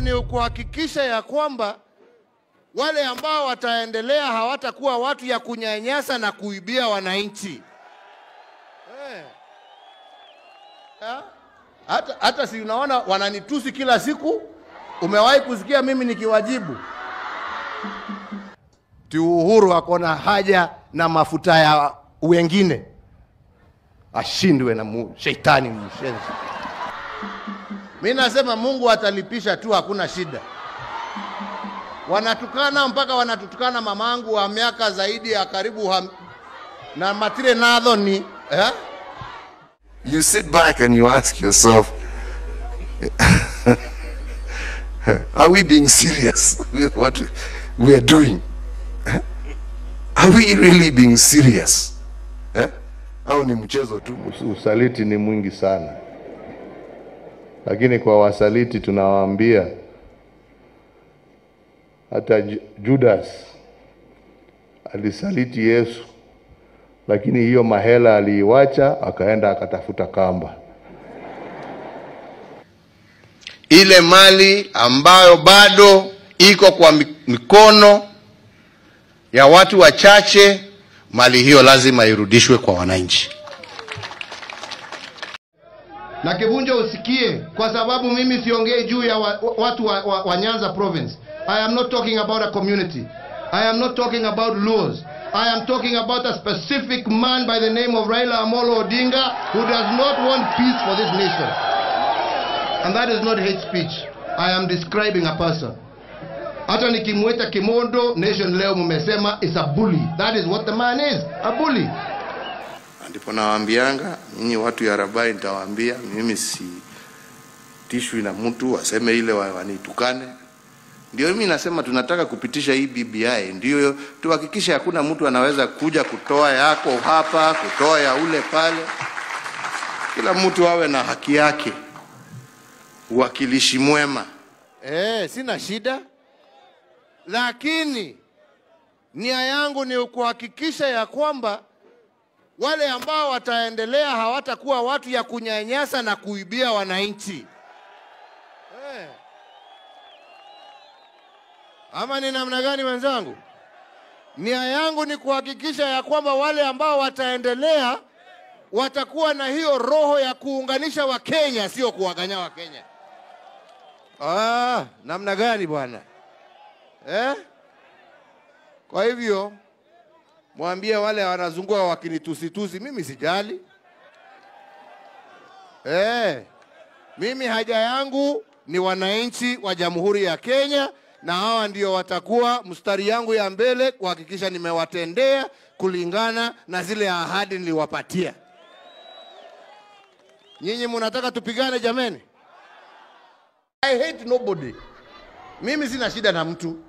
yangu ni kuhakikisha ya kwamba wale ambao wataendelea hawatakuwa watu ya kunyanyasa na kuibia wananchi. Hata si unaona wananitusi kila siku. Umewahi kusikia mimi nikiwajibu? Uhuru akona haja na mafuta ya wengine, ashindwe na shetani mshenzi. Mimi nasema Mungu atalipisha tu, hakuna shida. Wanatukana mpaka wanatutukana mamangu wa miaka zaidi ya karibu na matire nadho ni You sit back and you ask yourself, are we being serious with what we are doing? Are we really being serious? Au ni mchezo tu? Usaliti ni mwingi sana. Lakini kwa wasaliti tunawaambia, hata Judas alisaliti Yesu, lakini hiyo mahela aliiwacha akaenda akatafuta kamba. Ile mali ambayo bado iko kwa mikono ya watu wachache, mali hiyo lazima irudishwe kwa wananchi. Na Kivunjo usikie, kwa sababu mimi siongei juu ya watu wa Nyanza province. I am not talking about a community. I am not talking about laws. I am talking about a specific man by the name of Raila Amolo Odinga who does not want peace for this nation. And that is not hate speech. I am describing a person. Hata nikimweta Kimondo, Nation leo mumesema is a bully. That is what the man is, a bully. Ndipo nawaambianga, nyinyi watu ya Rabai nitawaambia, mimi si tishwi na mtu waseme ile wanitukane. Ndio mimi nasema tunataka kupitisha hii BBI, ndio tuhakikishe hakuna mtu anaweza kuja kutoa yako hapa, kutoa ya ule pale. Kila mtu awe na haki yake. Uwakilishi mwema. Sina shida. Lakini nia yangu ni kuhakikisha ya kwamba wale ambao wataendelea hawatakuwa watu ya kunyanyasa na kuibia wananchi. Ama ni namna gani wenzangu? Nia yangu ni kuhakikisha ya kwamba wale ambao wataendelea watakuwa na hiyo roho ya kuunganisha Wakenya, sio kuwaganya Wakenya. Namna gani bwana? Kwa hivyo mwambie wale wanazungua wakinitusi, mimi sijali. Mimi haja yangu ni wananchi wa Jamhuri ya Kenya, na hawa ndio watakuwa mstari yangu ya mbele kuhakikisha nimewatendea kulingana na zile ahadi niliwapatia. Nyinyi mnataka tupigane jameni? I hate nobody. Mimi sina shida na mtu.